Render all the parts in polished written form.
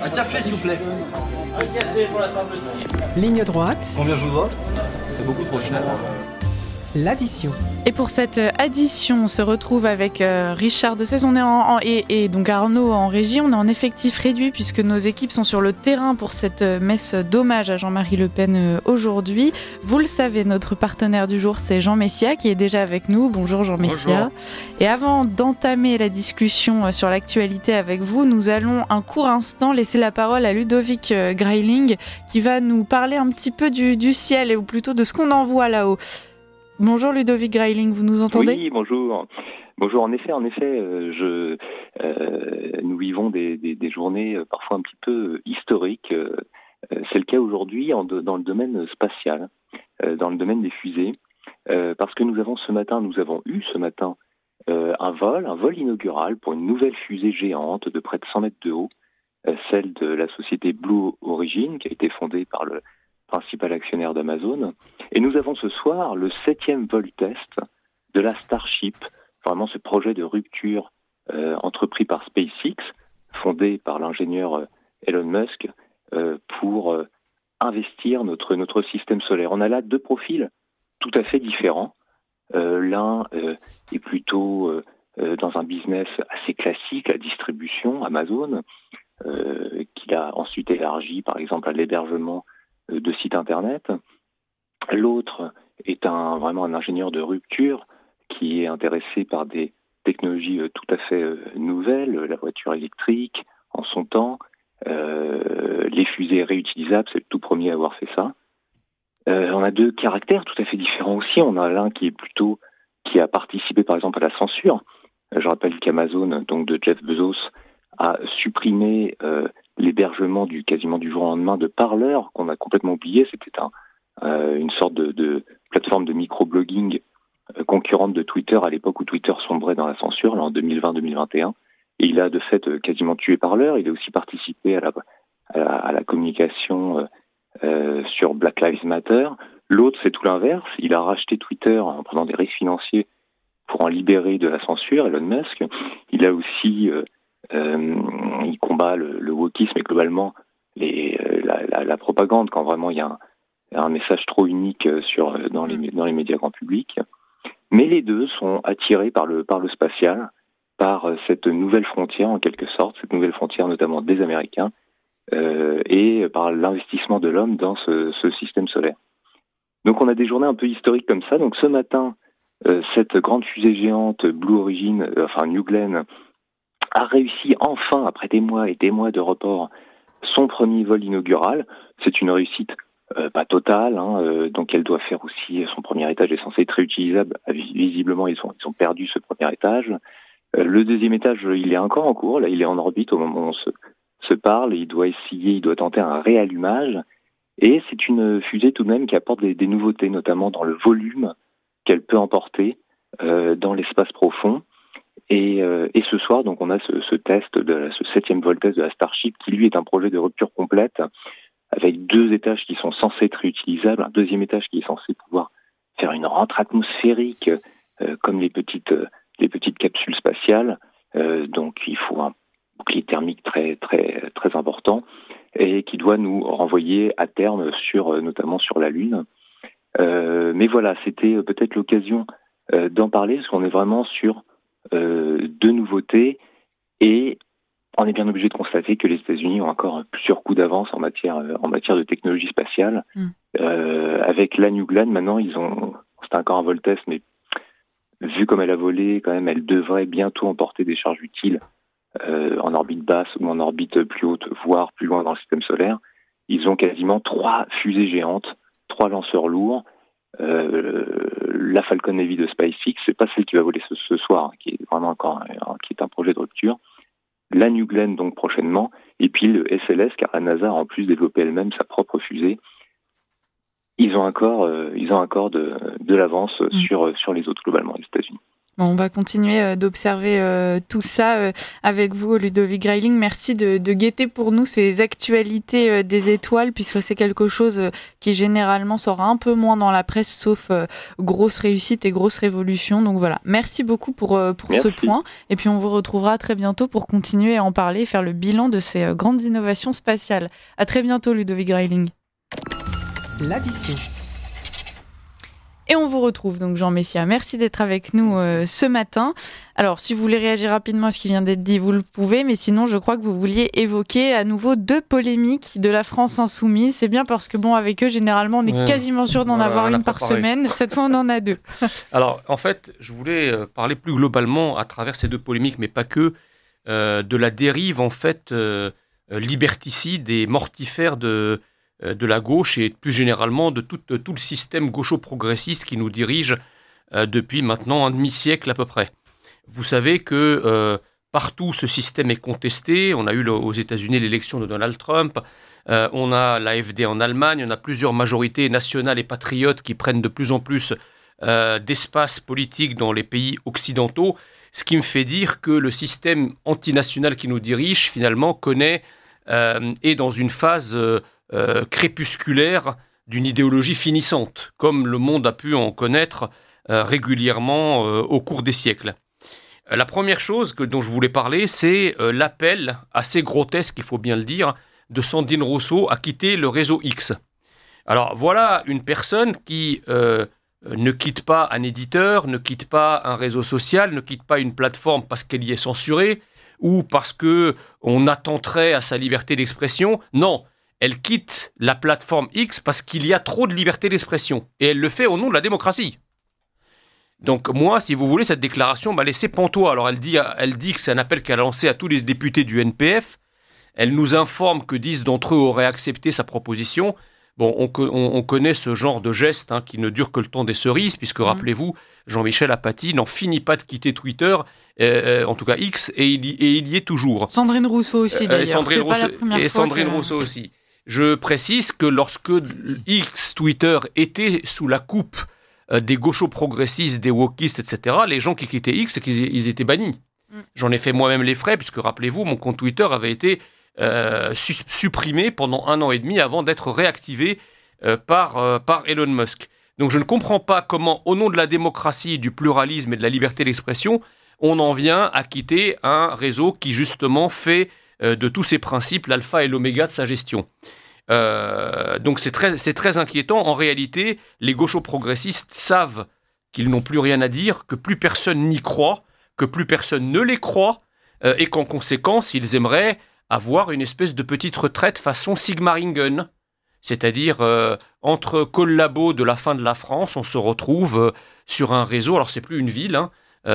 Un café, s'il vous plaît. Un café pour la table 6. Ligne droite, Combien je vous dois? C'est beaucoup trop cher. l'addition. Et pour cette addition, on se retrouve avec Richard Dessès. On est et donc Arnaud en régie. On est en effectif réduit puisque nos équipes sont sur le terrain pour cette messe d'hommage à Jean-Marie Le Pen aujourd'hui. Vous le savez, notre partenaire du jour, c'est Jean Messia qui est déjà avec nous. Bonjour Jean Messia. Bonjour. Et avant d'entamer la discussion sur l'actualité avec vous, nous allons un court instant laisser la parole à Ludovic Greiling qui va nous parler un petit peu du ciel, ou plutôt de ce qu'on en voit là-haut. Bonjour Ludovic Greiling, vous nous entendez ? Oui, bonjour. Bonjour, en effet, nous vivons des journées parfois un petit peu historiques. C'est le cas aujourd'hui dans le domaine spatial, dans le domaine des fusées, parce que nous avons eu ce matin un vol inaugural pour une nouvelle fusée géante de près de 100 mètres de haut, celle de la société Blue Origin, qui a été fondée par le principal actionnaire d'Amazon. Et nous avons ce soir le 7e vol test de la Starship, vraiment ce projet de rupture entrepris par SpaceX, fondé par l'ingénieur Elon Musk, pour investir notre système solaire. On a là deux profils tout à fait différents. L'un est plutôt dans un business assez classique, la distribution, Amazon, qu'il a ensuite élargi par exemple à l'hébergement de sites internet. L'autre est vraiment un ingénieur de rupture qui est intéressé par des technologies tout à fait nouvelles, la voiture électrique en son temps, les fusées réutilisables, c'est le tout premier à avoir fait ça. On a deux caractères tout à fait différents aussi. On a l'un qui a participé par exemple à la censure. Je rappelle qu'Amazon, donc de Jeff Bezos, a supprimé l'hébergement quasiment du jour au lendemain de Parler, qu'on a complètement oublié. C'était une sorte de plateforme de microblogging concurrente de Twitter à l'époque où Twitter sombrait dans la censure, là en 2020-2021. Et il a de fait quasiment tué Parler. Il a aussi participé à la communication sur Black Lives Matter. L'autre, c'est tout l'inverse. Il a racheté Twitter en prenant des risques financiers pour en libérer de la censure, Elon Musk. Il a aussi il combat le wokisme et globalement la propagande quand vraiment il y a un message trop unique dans les médias grand public. Mais les deux sont attirés par le spatial, par cette nouvelle frontière en quelque sorte, cette nouvelle frontière notamment des Américains, et par l'investissement de l'homme dans ce système solaire. Donc on a des journées un peu historiques comme ça. Donc ce matin, cette grande fusée géante Blue Origin, New Glenn, a réussi enfin, après des mois et des mois de report, son premier vol inaugural. C'est une réussite pas totale, donc elle doit faire aussi, son premier étage est censé être réutilisable. Visiblement, ils ont perdu ce premier étage. Le deuxième étage, il est encore en cours, là il est en orbite au moment où on se parle, et il doit tenter un réallumage. Et c'est une fusée tout de même qui apporte des nouveautés, notamment dans le volume qu'elle peut emporter dans l'espace profond. Et ce soir, donc, on a ce test, ce 7e vol test de la Starship, qui lui est un projet de rupture complète, avec 2 étages qui sont censés être réutilisables, un deuxième étage qui est censé pouvoir faire une rentrée atmosphérique, comme les petites capsules spatiales. Donc, il faut un bouclier thermique très, très, très important, et qui doit nous renvoyer à terme notamment sur la Lune. Mais voilà, c'était peut-être l'occasion d'en parler, parce qu'on est vraiment sur de nouveautés, et on est bien obligé de constater que les États-Unis ont encore plusieurs coups d'avance en matière de technologie spatiale. Avec la New Glenn, maintenant, c'était encore un vol test, mais vu comme elle a volé, quand même, elle devrait bientôt emporter des charges utiles en orbite basse ou en orbite plus haute, voire plus loin dans le système solaire. Ils ont quasiment 3 fusées géantes, 3 lanceurs lourds. La Falcon Heavy de SpaceX, c'est pas celle qui va voler ce soir, qui est vraiment qui est un projet de rupture. La New Glenn, donc prochainement, et puis le SLS, car la NASA a en plus développé elle-même sa propre fusée. Ils ont encore de l'avance sur les autres globalement, les États-Unis. Bon, on va continuer d'observer tout ça avec vous, Ludovic Greiling. Merci de guetter pour nous ces actualités des étoiles, puisque c'est quelque chose qui généralement sort un peu moins dans la presse, sauf grosse réussite et grosse révolution. Donc voilà, merci beaucoup pour ce point. Et puis on vous retrouvera très bientôt pour continuer à en parler et faire le bilan de ces grandes innovations spatiales. À très bientôt, Ludovic Greiling. L'addition. Et on vous retrouve donc Jean Messia. Merci d'être avec nous ce matin. Alors, si vous voulez réagir rapidement à ce qui vient d'être dit, vous le pouvez. Mais sinon, je crois que vous vouliez évoquer à nouveau 2 polémiques de la France insoumise. C'est bien parce que, bon, avec eux, généralement, on est quasiment sûr d'en avoir une par semaine. Cette fois, on en a 2. Alors, en fait, je voulais parler plus globalement, à travers ces 2 polémiques, mais pas que, de la dérive, en fait, liberticide et mortifère de la gauche et plus généralement de tout le système gaucho-progressiste qui nous dirige depuis maintenant un demi-siècle à peu près. Vous savez que partout ce système est contesté. On a eu aux États-Unis l'élection de Donald Trump, on a l'AfD en Allemagne, on a plusieurs majorités nationales et patriotes qui prennent de plus en plus d'espace politique dans les pays occidentaux, ce qui me fait dire que le système antinational qui nous dirige finalement est dans une phase crépusculaire d'une idéologie finissante, comme le monde a pu en connaître régulièrement au cours des siècles. La première chose dont je voulais parler, c'est l'appel assez grotesque, il faut bien le dire, de Sandrine Rousseau à quitter le réseau X. Alors voilà une personne qui ne quitte pas un éditeur, ne quitte pas un réseau social, ne quitte pas une plateforme parce qu'elle y est censurée ou parce qu'on attenterait à sa liberté d'expression. Non, elle quitte la plateforme X parce qu'il y a trop de liberté d'expression. Et elle le fait au nom de la démocratie. Donc moi, si vous voulez, cette déclaration m'a laissé pantois. Alors elle dit que c'est un appel qu'elle a lancé à tous les députés du NPF. Elle nous informe que 10 d'entre eux auraient accepté sa proposition. Bon, on connaît ce genre de geste qui ne dure que le temps des cerises, puisque rappelez-vous, Jean-Michel Apathy n'en finit pas de quitter Twitter, en tout cas X, et il y est toujours. Sandrine Rousseau aussi, d'ailleurs. Sandrine Rousseau aussi. Je précise que lorsque X, Twitter, était sous la coupe des gauchos-progressistes, des wokistes, etc., les gens qui quittaient X, c'est qu'ils étaient bannis. J'en ai fait moi-même les frais, puisque rappelez-vous, mon compte Twitter avait été supprimé pendant 1 an et demi avant d'être réactivé par Elon Musk. Donc je ne comprends pas comment, au nom de la démocratie, du pluralisme et de la liberté d'expression, on en vient à quitter un réseau qui justement fait de tous ces principes l'alpha et l'oméga de sa gestion. Donc c'est très inquiétant. En réalité, les gauchos-progressistes savent qu'ils n'ont plus rien à dire, que plus personne n'y croit, que plus personne ne les croit, et qu'en conséquence, ils aimeraient avoir une espèce de petite retraite façon Sigmaringen. C'est-à-dire, entre collabos de la fin de la France, on se retrouve sur un réseau, alors c'est plus une ville,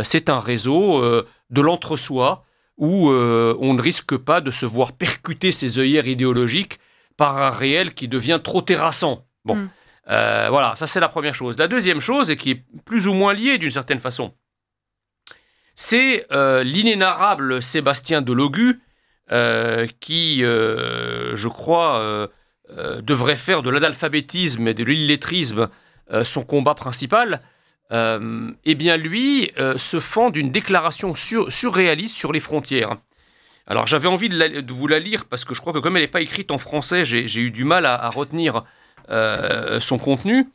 c'est un réseau de l'entre-soi, où on ne risque pas de se voir percuter ses œillères idéologiques par un réel qui devient trop terrassant. Bon, voilà, ça c'est la première chose. La deuxième chose, et qui est plus ou moins liée d'une certaine façon, c'est l'inénarrable Sébastien Delogu, qui, je crois, devrait faire de l'analphabétisme et de l'illettrisme son combat principal. Eh bien lui se fend d'une déclaration surréaliste sur les frontières. Alors j'avais envie de vous la lire parce que je crois que comme elle n'est pas écrite en français, j'ai eu du mal à retenir son contenu.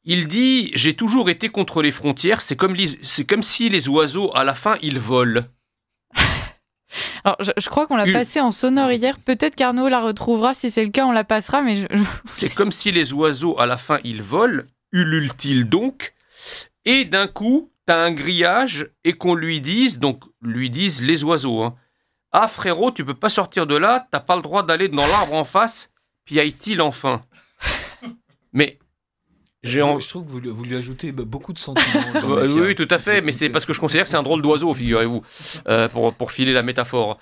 Il dit « J'ai toujours été contre les frontières, c'est comme si les oiseaux, à la fin, ils volent. » Alors, je crois qu'on l'a passé en sonore hier. Peut-être qu'Arnaud la retrouvera. Si c'est le cas, on la passera. Mais c'est comme si les oiseaux, à la fin, ils volent. Ulule-t-il donc? Et d'un coup, t'as un grillage et qu'on lui disent les oiseaux. Ah frérot, tu peux pas sortir de là. T'as pas le droit d'aller dans l'arbre en face. Puis aille-t-il enfin? Mais je trouve que vous lui ajoutez beaucoup de sentiments. Oui, tout à fait, mais c'est parce que je considère que c'est un drôle d'oiseau, figurez-vous, pour filer la métaphore.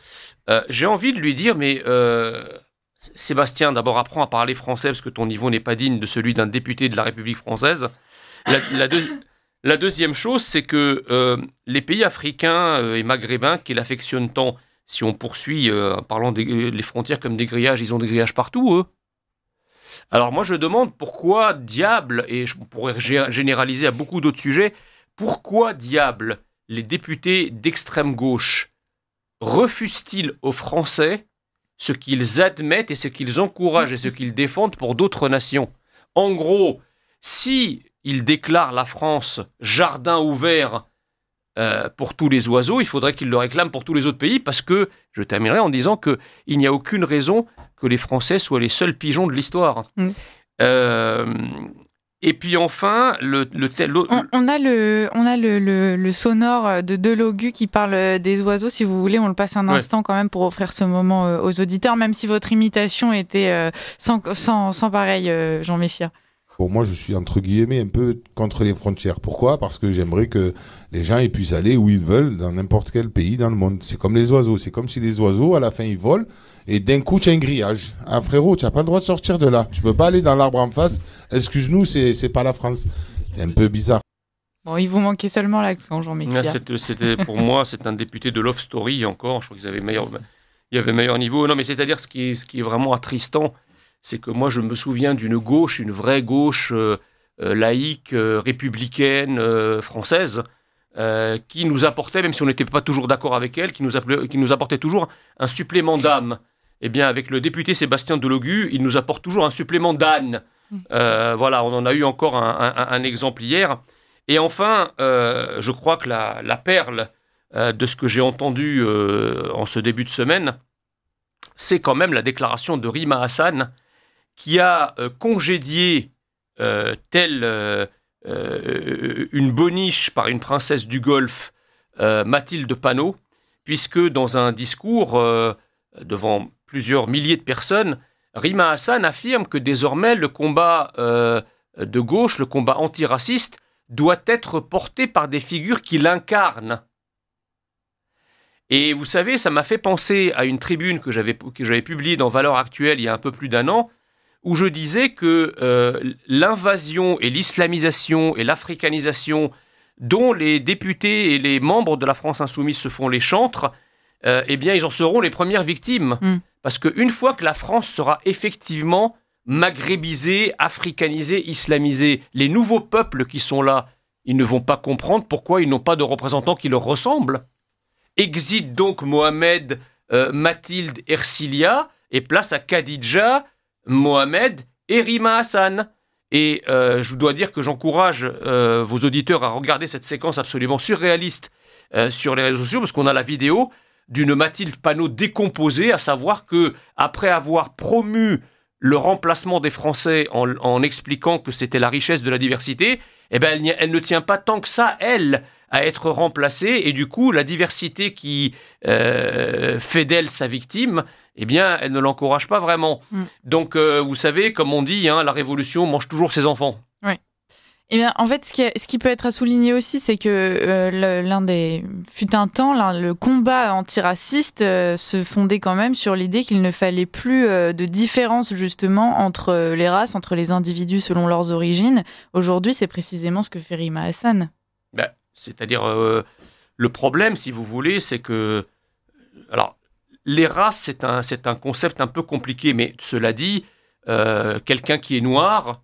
J'ai envie de lui dire, mais Sébastien, d'abord apprends à parler français, parce que ton niveau n'est pas digne de celui d'un député de la République française. La deuxième chose, c'est que les pays africains et maghrébins qu'il affectionne tant, si on poursuit en parlant des frontières comme des grillages, ils ont des grillages partout, eux. Alors moi je demande pourquoi diable, et je pourrais généraliser à beaucoup d'autres sujets, pourquoi diable les députés d'extrême gauche refusent-ils aux Français ce qu'ils admettent et ce qu'ils encouragent et ce qu'ils défendent pour d'autres nations? En gros, si ils déclarent la France jardin ouvert pour tous les oiseaux, il faudrait qu'ils le réclament pour tous les autres pays, parce que, je terminerai en disant qu'il n'y a aucune raison que les Français soient les seuls pigeons de l'histoire. Et puis enfin, on a le sonore de Delogu qui parle des oiseaux, si vous voulez, on le passe un instant quand même pour offrir ce moment aux auditeurs, même si votre imitation était sans pareil, Jean Messia. Bon, moi, je suis entre guillemets un peu contre les frontières. Pourquoi? Parce que j'aimerais que les gens ils puissent aller où ils veulent, dans n'importe quel pays dans le monde. C'est comme les oiseaux. C'est comme si les oiseaux, à la fin, ils volent et d'un coup, tu as un grillage. Ah, frérot, tu n'as pas le droit de sortir de là. Tu peux pas aller dans l'arbre en face. Excuse-nous, c'est pas la France. C'est un peu bizarre. Bon, il vous manquait seulement l'accent, Jean Messia. C'était pour moi, c'est un député de Love Story encore. Je crois qu'ils avaient il y avait meilleur niveau. Non, mais c'est-à-dire ce qui est vraiment attristant, c'est que moi, je me souviens d'une gauche, une vraie gauche laïque, républicaine, française, qui nous apportait, même si on n'était pas toujours d'accord avec elle, qui nous apportait toujours un supplément d'âme. Eh bien, avec le député Sébastien Delogu, il nous apporte toujours un supplément d'âne. Voilà, on en a eu encore un exemple hier. Et enfin, je crois que la perle de ce que j'ai entendu en ce début de semaine, c'est quand même la déclaration de Rima Hassan, qui a congédié telle une boniche par une princesse du Golfe, Mathilde Panot, puisque dans un discours devant plusieurs milliers de personnes, Rima Hassan affirme que désormais le combat de gauche, le combat antiraciste, doit être porté par des figures qui l'incarnent. Et vous savez, ça m'a fait penser à une tribune que j'avais publiée dans Valeurs Actuelles il y a un peu plus d'1 an, où je disais que l'invasion et l'islamisation et l'africanisation dont les députés et les membres de la France insoumise se font les chantres, eh bien, ils en seront les premières victimes. Parce qu'une fois que la France sera effectivement maghrébisée, africanisée, islamisée, les nouveaux peuples qui sont là, ils ne vont pas comprendre pourquoi ils n'ont pas de représentants qui leur ressemblent. Exit donc Mohamed, Mathilde, Ercilia, et place à Khadija, Mohamed et Rima Hassan. Et je dois dire que j'encourage vos auditeurs à regarder cette séquence absolument surréaliste sur les réseaux sociaux, parce qu'on a la vidéo d'une Mathilde Panot décomposée, à savoir que après avoir promu le remplacement des Français en expliquant que c'était la richesse de la diversité, eh ben elle ne tient pas tant que ça, elle, à être remplacée, et du coup, la diversité qui fait d'elle sa victime, eh bien, elle ne l'encourage pas vraiment. Donc, vous savez, comme on dit, hein, la révolution mange toujours ses enfants. Oui. Eh bien, en fait, ce qui peut être à souligner aussi, c'est que fut un temps, le combat antiraciste se fondait quand même sur l'idée qu'il ne fallait plus de différence, justement, entre les races, entre les individus selon leurs origines. Aujourd'hui, c'est précisément ce que fait Rima Hassan. C'est-à-dire, le problème, si vous voulez, c'est que... Alors, les races, c'est un concept un peu compliqué, mais cela dit, quelqu'un qui est noir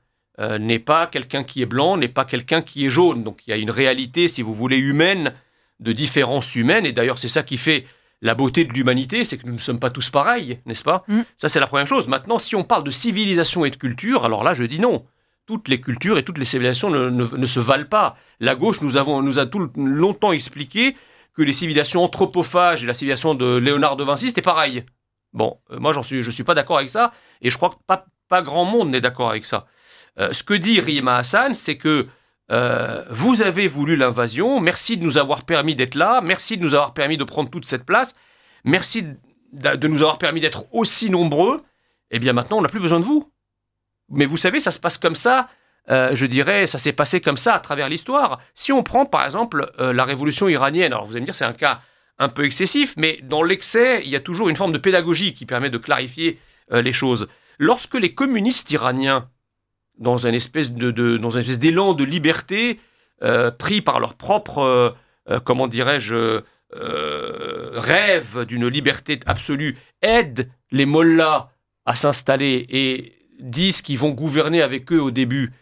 n'est pas quelqu'un qui est blanc, n'est pas quelqu'un qui est jaune. Donc, il y a une réalité, si vous voulez, humaine, de différence humaine, et d'ailleurs, c'est ça qui fait la beauté de l'humanité, c'est que nous ne sommes pas tous pareils, n'est-ce pas ? Ça, c'est la première chose. Maintenant, si on parle de civilisation et de culture, alors là, je dis non. Toutes les cultures et toutes les civilisations ne se valent pas. La gauche nous a longtemps expliqué que les civilisations anthropophages et la civilisation de Léonard de Vinci, c'était pareil. Bon, moi, je suis pas d'accord avec ça, et je crois que pas grand monde n'est d'accord avec ça. Ce que dit Rima Hassan, c'est que vous avez voulu l'invasion, merci de nous avoir permis d'être là, merci de nous avoir permis de prendre toute cette place, merci de nous avoir permis d'être aussi nombreux, eh bien maintenant, on n'a plus besoin de vous. Mais vous savez, ça se passe comme ça, je dirais, ça s'est passé comme ça à travers l'histoire. Si on prend, par exemple, la révolution iranienne, alors vous allez me dire, c'est un cas un peu excessif, mais dans l'excès, il y a toujours une forme de pédagogie qui permet de clarifier les choses. Lorsque les communistes iraniens, dans une espèce d'élan de liberté, pris par leur propre, comment dirais-je, rêve d'une liberté absolue, aident les mollahs à s'installer et disent qu'ils vont gouverner avec eux au début.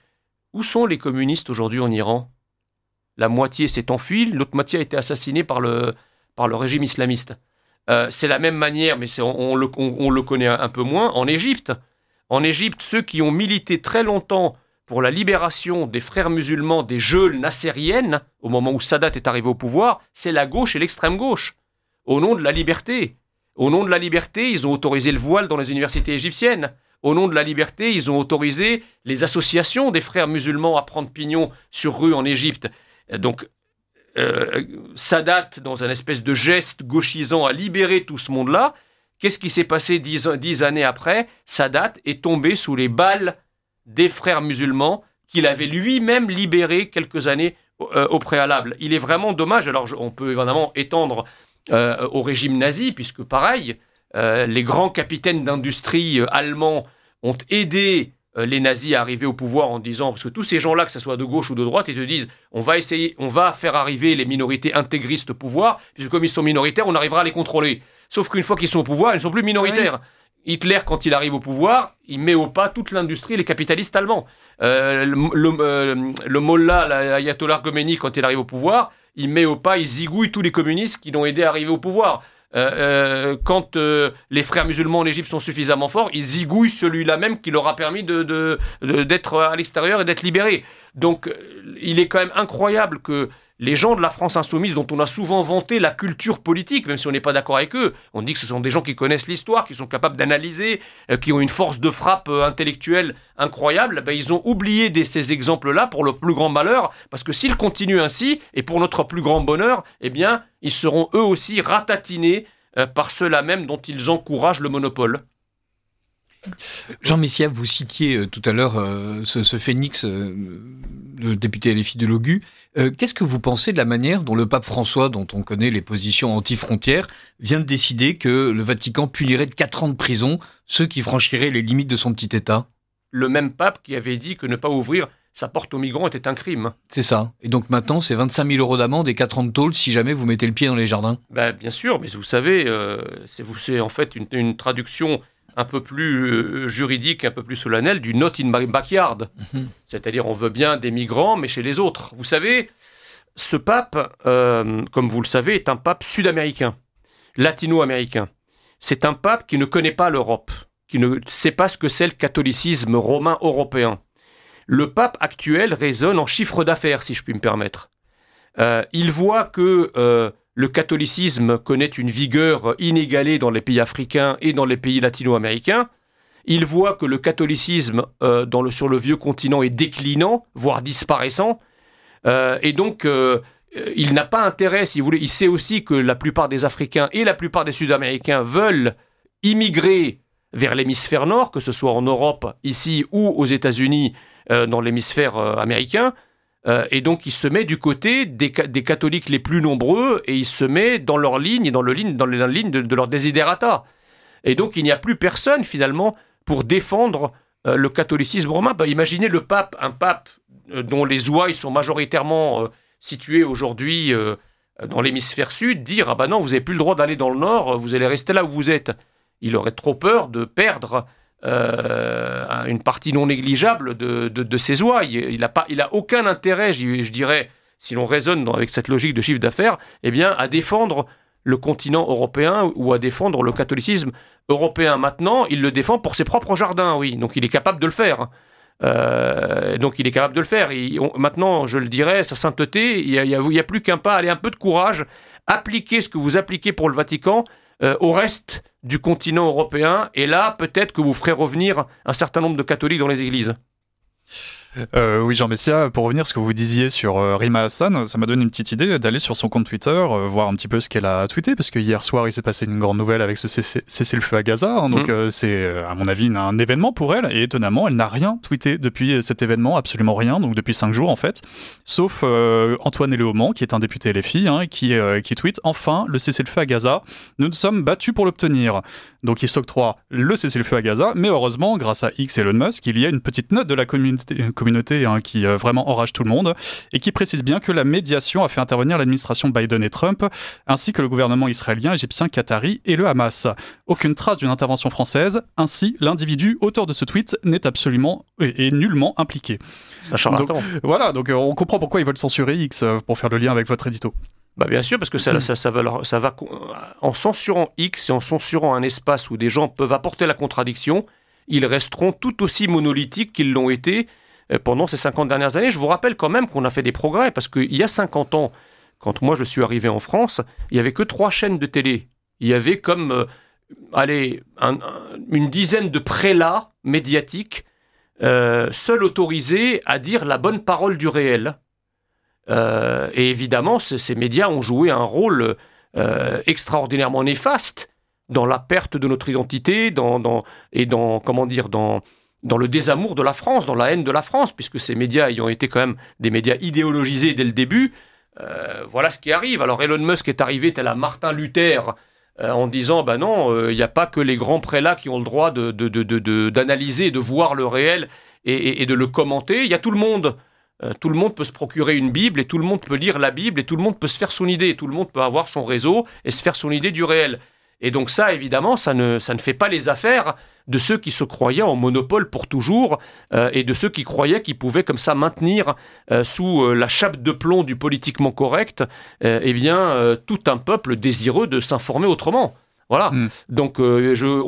Où sont les communistes aujourd'hui en Iran ? La moitié s'est enfuie, l'autre moitié a été assassinée par le régime islamiste. C'est la même manière, mais on le connaît un peu moins, en Égypte. En Égypte, ceux qui ont milité très longtemps pour la libération des frères musulmans des geôles nassériennes, au moment où Sadat est arrivé au pouvoir, c'est la gauche et l'extrême gauche, au nom de la liberté. Au nom de la liberté, ils ont autorisé le voile dans les universités égyptiennes. Au nom de la liberté, ils ont autorisé les associations des frères musulmans à prendre pignon sur rue en Égypte. Donc, Sadat, dans un espèce de geste gauchisant, a libéré tout ce monde-là. Qu'est-ce qui s'est passé 10 années après ? Sadat est tombé sous les balles des frères musulmans qu'il avait lui-même libérés quelques années au préalable. Il est vraiment dommage. Alors, on peut évidemment étendre au régime nazi, puisque pareil, les grands capitaines d'industrie allemands ont aidé les nazis à arriver au pouvoir en disant, parce que tous ces gens-là, que ce soit de gauche ou de droite, ils te disent, on va faire arriver les minorités intégristes au pouvoir, puisque comme ils sont minoritaires, on arrivera à les contrôler. Sauf qu'une fois qu'ils sont au pouvoir, ils ne sont plus minoritaires. Oui. Hitler, quand il arrive au pouvoir, il met au pas toute l'industrie et les capitalistes allemands. Le mollah, l'ayatollah Khomeini, quand il arrive au pouvoir, il met au pas, il zigouille tous les communistes qui l'ont aidé à arriver au pouvoir. Quand les frères musulmans en Égypte sont suffisamment forts, ils zigouillent celui-là même qui leur a permis d'être à l'extérieur et d'être libérés. Donc, il est quand même incroyable que les gens de la France insoumise, dont on a souvent vanté la culture politique, même si on n'est pas d'accord avec eux, on dit que ce sont des gens qui connaissent l'histoire, qui sont capables d'analyser, qui ont une force de frappe intellectuelle incroyable, ils ont oublié ces exemples-là pour le plus grand malheur, parce que s'ils continuent ainsi, et pour notre plus grand bonheur, ils seront eux aussi ratatinés par ceux-là même dont ils encouragent le monopole. Jean Messia, vous citiez tout à l'heure ce phénix, le député LFI de Logu. Qu'est-ce que vous pensez de la manière dont le pape François, dont on connaît les positions anti-frontières, vient de décider que le Vatican punirait de 4 ans de prison ceux qui franchiraient les limites de son petit État ? Le même pape qui avait dit que ne pas ouvrir sa porte aux migrants était un crime. C'est ça. Et donc maintenant, c'est 25 000 € d'amende et 4 ans de tôle si jamais vous mettez le pied dans les jardins. Bien sûr, mais vous savez, c'est en fait une traduction un peu plus juridique, un peu plus solennel du not in my backyard. C'est-à-dire, on veut bien des migrants, mais chez les autres. Vous savez, ce pape, comme vous le savez, est un pape sud-américain, latino-américain. C'est un pape qui ne connaît pas l'Europe, qui ne sait pas ce que c'est le catholicisme romain européen. Le pape actuel raisonne en chiffre d'affaires, si je puis me permettre. Il voit que le catholicisme connaît une vigueur inégalée dans les pays africains et dans les pays latino-américains. Il voit que le catholicisme sur le vieux continent est déclinant, voire disparaissant. Et donc, il n'a pas intérêt, si vous voulez. Il sait aussi que la plupart des Africains et la plupart des Sud-Américains veulent immigrer vers l'hémisphère nord, que ce soit en Europe, ici, ou aux États-Unis, dans l'hémisphère américain. Et donc, il se met du côté des catholiques les plus nombreux et il se met dans leur ligne, dans la ligne de leur desiderata. Et donc, il n'y a plus personne, finalement, pour défendre le catholicisme romain. Imaginez le pape, un pape dont les ouailles sont majoritairement situées aujourd'hui dans l'hémisphère sud, dire « Ah non, vous n'avez plus le droit d'aller dans le nord, vous allez rester là où vous êtes ». Il aurait trop peur de perdre une partie non négligeable de ses ouailles. Il a aucun intérêt, je dirais, si l'on raisonne avec cette logique de chiffre d'affaires, à défendre le continent européen ou à défendre le catholicisme européen. Maintenant, il le défend pour ses propres jardins, oui. Donc, il est capable de le faire. Maintenant, je le dirais, sa sainteté, il y a plus qu'un pas, allez, un peu de courage, appliquez ce que vous appliquez pour le Vatican au reste du continent européen, et là, peut-être que vous ferez revenir un certain nombre de catholiques dans les églises. Oui, Jean Messia, pour revenir à ce que vous disiez sur Rima Hassan, ça m'a donné une petite idée d'aller sur son compte Twitter, voir un petit peu ce qu'elle a tweeté, parce que hier soir, il s'est passé une grande nouvelle avec ce cessez-le-feu à Gaza, donc c'est, à mon avis, un événement pour elle, et étonnamment, elle n'a rien tweeté depuis cet événement, absolument rien, donc depuis 5 jours en fait, sauf Antoine Eléaumont, qui est un député LFI, qui tweet « Enfin, le cessez-le-feu à Gaza, nous nous sommes battus pour l'obtenir ». Donc il s'octroie le cessez-le-feu à Gaza, mais heureusement, grâce à X et Elon Musk, il y a une petite note de la communauté communauté qui vraiment enrage tout le monde, et qui précise bien que la médiation a fait intervenir l'administration Biden et Trump, ainsi que le gouvernement israélien, égyptien, qatari et le Hamas. Aucune trace d'une intervention française, ainsi l'individu auteur de ce tweet n'est absolument et nullement impliqué. C'est un charlatan. Donc on comprend pourquoi ils veulent censurer X, pour faire le lien avec votre édito. Bah bien sûr, parce que ça va en censurant X et en censurant un espace où des gens peuvent apporter la contradiction, ils resteront tout aussi monolithiques qu'ils l'ont été pendant ces 50 dernières années. Je vous rappelle quand même qu'on a fait des progrès, parce qu'il y a 50 ans, quand moi je suis arrivé en France, il n'y avait que 3 chaînes de télé. Il y avait comme une dizaine de prélats médiatiques, seuls autorisés à dire la bonne parole du réel. Et évidemment, ces médias ont joué un rôle extraordinairement néfaste dans la perte de notre identité, dans le désamour de la France, dans la haine de la France, puisque ces médias ayant été quand même des médias idéologisés dès le début, voilà ce qui arrive. Alors Elon Musk est arrivé tel un Martin Luther en disant non, il n'y a pas que les grands prélats qui ont le droit d'analyser, de voir le réel et de le commenter. Il y a tout le monde. Tout le monde peut se procurer une Bible et tout le monde peut lire la Bible et tout le monde peut se faire son idée. Tout le monde peut avoir son réseau et se faire son idée du réel. Et donc ça, évidemment, ça ne fait pas les affaires de ceux qui se croyaient en monopole pour toujours et de ceux qui croyaient qu'ils pouvaient comme ça maintenir sous la chape de plomb du politiquement correct tout un peuple désireux de s'informer autrement. Voilà. Donc on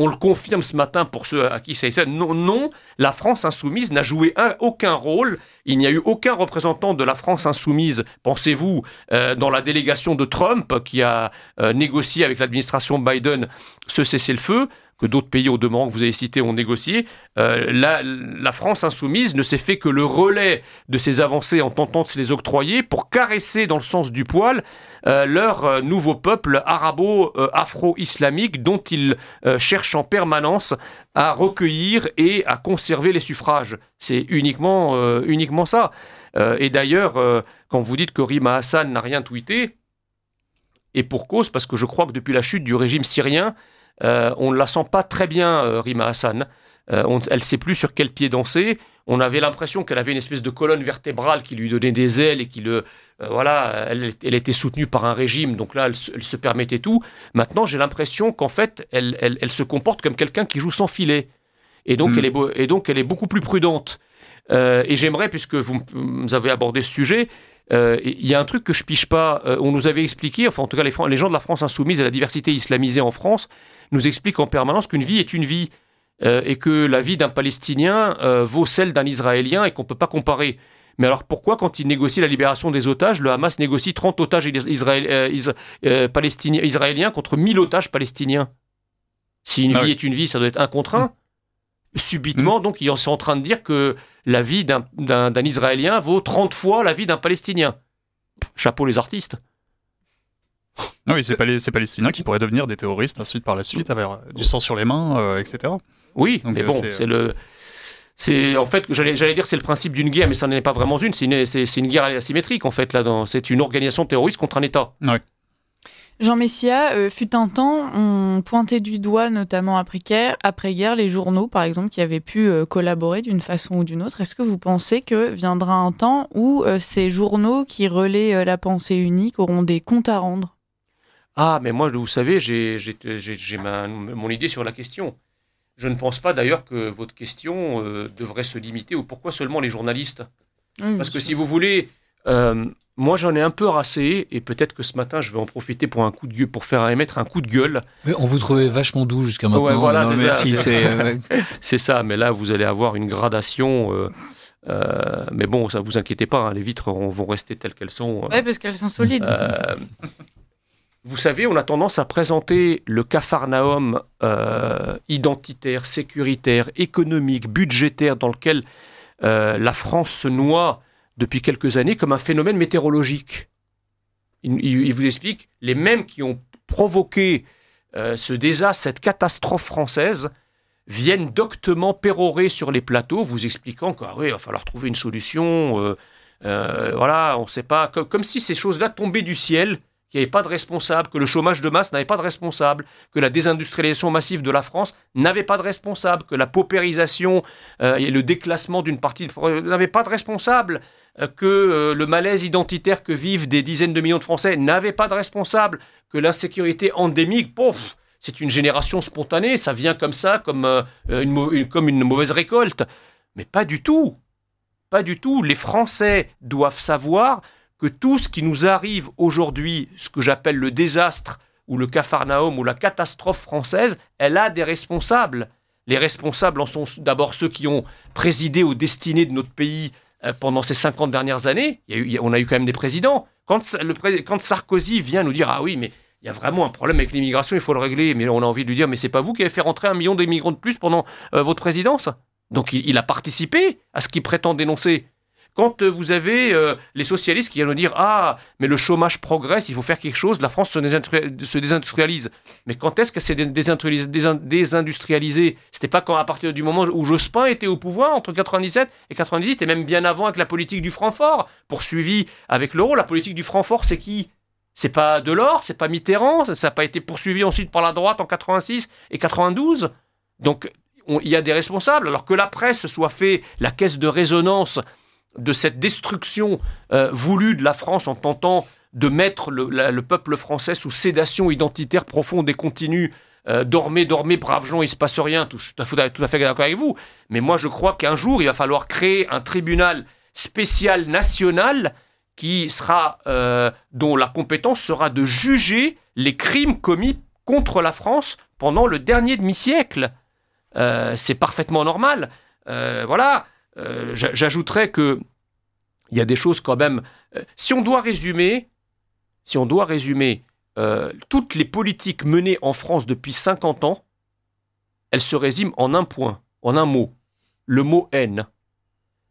le confirme ce matin pour ceux à qui ça est. Non, la France insoumise n'a joué aucun rôle. Il n'y a eu aucun représentant de la France insoumise, pensez-vous, dans la délégation de Trump qui a négocié avec l'administration Biden ce cessez-le-feu, que d'autres pays au demeurant que vous avez cités ont négocié. La France insoumise ne s'est fait que le relais de ces avancées en tentant de se les octroyer pour caresser dans le sens du poil leur nouveau peuple arabo-afro-islamique dont ils cherchent en permanence à recueillir et à conserver les suffrages. C'est uniquement ça. Et d'ailleurs, quand vous dites que Rima Hassan n'a rien tweeté, et pour cause, parce que je crois que depuis la chute du régime syrien, on ne la sent pas très bien, Rima Hassan. Elle ne sait plus sur quel pied danser. On avait l'impression qu'elle avait une espèce de colonne vertébrale qui lui donnait des ailes et elle était soutenue par un régime. Donc là, elle se permettait tout. Maintenant, j'ai l'impression qu'en fait, elle se comporte comme quelqu'un qui joue sans filet. Et donc, elle est beaucoup plus prudente. Et j'aimerais, puisque vous avez abordé ce sujet, il y a un truc que je pige pas. On nous avait expliqué, enfin en tout cas les gens de la France insoumise et la diversité islamisée en France nous expliquent en permanence qu'une vie est une vie et que la vie d'un Palestinien vaut celle d'un Israélien et qu'on ne peut pas comparer. Mais alors pourquoi, quand ils négocient la libération des otages, le Hamas négocie 30 otages israéliens contre 1000 otages palestiniens? Si une vie est une vie, ça doit être 1 contre 1. Subitement, donc, ils sont en train de dire que la vie d'un Israélien vaut 30 fois la vie d'un Palestinien. Chapeau les artistes. Non, oui, c'est pas les Palestiniens qui pourraient devenir des terroristes ensuite par la suite, avec du sang sur les mains, etc. Oui, donc, mais bon, c'est en fait, j'allais dire, c'est le principe d'une guerre, mais ça n'est pas vraiment une. C'est une guerre asymétrique en fait là. C'est une organisation terroriste contre un État. Ouais. Jean Messia, fut un temps, on pointait du doigt, notamment après-guerre, les journaux, par exemple, qui avaient pu collaborer d'une façon ou d'une autre. Est-ce que vous pensez que viendra un temps où ces journaux qui relaient la pensée unique auront des comptes à rendre? Ah, mais moi, vous savez, j'ai mon idée sur la question. Je ne pense pas d'ailleurs que votre question devrait se limiter au pourquoi seulement les journalistes. Oui, parce que si vous voulez... moi, j'en ai un peu rassé, et peut-être que ce matin, je vais en profiter pour faire émettre un coup de gueule. Oui, on vous trouvait vachement doux jusqu'à maintenant. Ouais, voilà, c'est ça. Mais là, vous allez avoir une gradation. Mais bon, ça vous inquiétez pas, hein, les vitres vont rester telles qu'elles sont. Oui, parce qu'elles sont solides. Vous savez, on a tendance à présenter le capharnaüm identitaire, sécuritaire, économique, budgétaire, dans lequel la France se noie depuis quelques années comme un phénomène météorologique. Il vous explique, les mêmes qui ont provoqué ce désastre, cette catastrophe française, viennent doctement pérorer sur les plateaux, vous expliquant qu'il va falloir trouver une solution, voilà, on ne sait pas, comme si ces choses-là tombaient du ciel qu'il n'y avait pas de responsable, que le chômage de masse n'avait pas de responsable, que la désindustrialisation massive de la France n'avait pas de responsable, que la paupérisation et le déclassement d'une partie n'avaient pas de responsable, que le malaise identitaire que vivent des dizaines de millions de Français n'avait pas de responsable, que l'insécurité endémique, c'est une génération spontanée, ça vient comme ça, comme une mauvaise récolte. Mais pas du tout. Pas du tout. Les Français doivent savoir que tout ce qui nous arrive aujourd'hui, ce que j'appelle le désastre ou le capharnaüm ou la catastrophe française, elle a des responsables. Les responsables en sont d'abord ceux qui ont présidé aux destinées de notre pays pendant ces 50 dernières années. On a eu quand même des présidents. Quand Sarkozy vient nous dire « Ah oui, mais il y a vraiment un problème avec l'immigration, il faut le régler », mais on a envie de lui dire « Mais c'est pas vous qui avez fait rentrer 1 million d'immigrants de plus pendant votre présidence ?» Donc il a participé à ce qu'il prétend dénoncer. Quand vous avez les socialistes qui viennent nous dire « Ah, mais le chômage progresse, il faut faire quelque chose, la France se désindustrialise. » Mais quand est-ce qu'elle s'est désindustrialisée ? C'était pas à partir du moment où Jospin était au pouvoir, entre 97 et 98, et même bien avant avec la politique du Francfort, poursuivie avec l'euro. La politique du Francfort, c'est qui ? C'est pas Delors, c'est pas Mitterrand, ça n'a pas été poursuivi ensuite par la droite en 86 et 92. Donc, il y a des responsables. Alors que la presse soit fait la caisse de résonance de cette destruction voulue de la France en tentant de mettre le peuple français sous sédation identitaire profonde et continue. Dormez, braves gens, il ne se passe rien, tout à fait d'accord avec vous. Mais moi, je crois qu'un jour, il va falloir créer un tribunal spécial national qui sera, dont la compétence sera de juger les crimes commis contre la France pendant le dernier demi-siècle. C'est parfaitement normal. Voilà. J'ajouterais que il y a des choses quand même. Si on doit résumer, toutes les politiques menées en France depuis 50 ans, elles se résument en un point, en un mot. Le mot haine.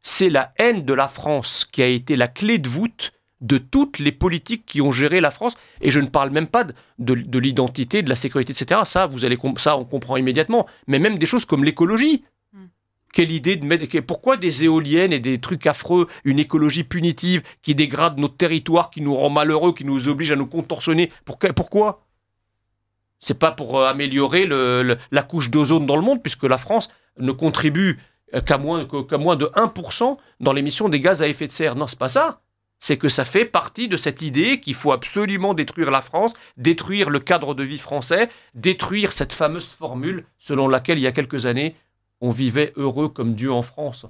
C'est la haine de la France qui a été la clé de voûte de toutes les politiques qui ont géré la France. Et je ne parle même pas de l'identité, de la sécurité, etc. Ça, on comprend immédiatement. Mais même des choses comme l'écologie. Quelle idée de mettre... Pourquoi des éoliennes et des trucs affreux, une écologie punitive qui dégrade notre territoire, qui nous rend malheureux, qui nous oblige à nous contorsionner? Pourquoi? C'est pas pour améliorer la couche d'ozone dans le monde, puisque la France ne contribue qu'à moins de 1% dans l'émission des gaz à effet de serre. Non, c'est pas ça. C'est que ça fait partie de cette idée qu'il faut absolument détruire la France, détruire le cadre de vie français, détruire cette fameuse formule selon laquelle, il y a quelques années, on vivait heureux comme Dieu en France.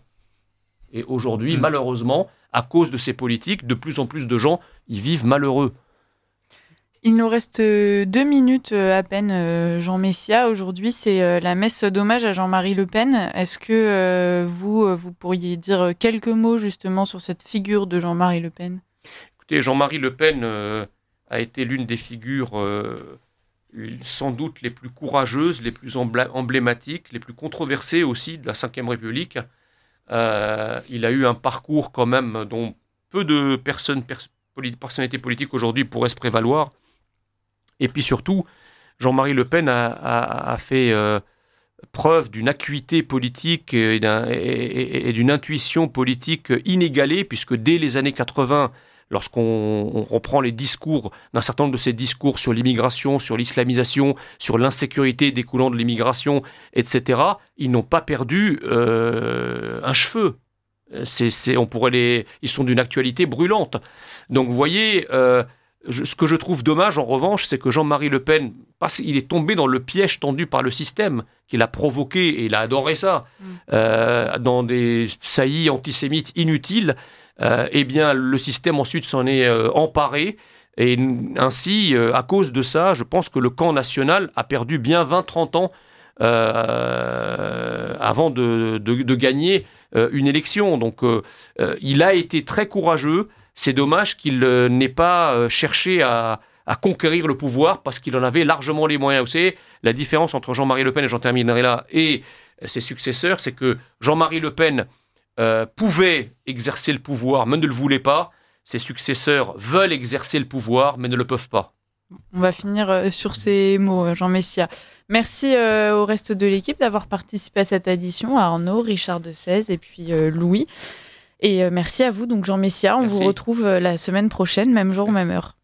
Et aujourd'hui, malheureusement, à cause de ces politiques, de plus en plus de gens y vivent malheureux. Il nous reste 2 minutes à peine, Jean Messia. Aujourd'hui, c'est la messe d'hommage à Jean-Marie Le Pen. Est-ce que vous pourriez dire quelques mots justement sur cette figure de Jean-Marie Le Pen ? Écoutez, Jean-Marie Le Pen a été l'une des figures sans doute les plus courageuses, les plus emblématiques, les plus controversées aussi de la Ve République. Il a eu un parcours quand même dont peu de personnalités politiques aujourd'hui pourraient se prévaloir. Et puis surtout, Jean-Marie Le Pen a fait preuve d'une acuité politique et d'une intuition politique inégalée, puisque dès les années 80, lorsqu'on reprend les discours, d'un certain nombre de ces discours sur l'immigration, sur l'islamisation, sur l'insécurité découlant de l'immigration, etc., ils n'ont pas perdu un cheveu. Ils sont d'une actualité brûlante. Donc vous voyez, ce que je trouve dommage en revanche, c'est que Jean-Marie Le Pen, parce qu'il est tombé dans le piège tendu par le système, qu'il a provoqué, et il a adoré ça, dans des saillies antisémites inutiles. Eh bien, le système ensuite s'en est emparé. Et ainsi, à cause de ça, je pense que le camp national a perdu bien 20-30 ans avant de gagner une élection. Donc, il a été très courageux. C'est dommage qu'il n'ait pas cherché à conquérir le pouvoir parce qu'il en avait largement les moyens. Vous savez, la différence entre Jean-Marie Le Pen, et j'en terminerai là, et ses successeurs, c'est que Jean-Marie Le Pen pouvait exercer le pouvoir, mais ne le voulait pas. Ses successeurs veulent exercer le pouvoir, mais ne le peuvent pas. On va finir sur ces mots, Jean Messia. Merci au reste de l'équipe d'avoir participé à cette édition, à Arnaud, Richard de Sèze et puis Louis. Et merci à vous, donc Jean Messia. On vous retrouve la semaine prochaine, même jour, même heure.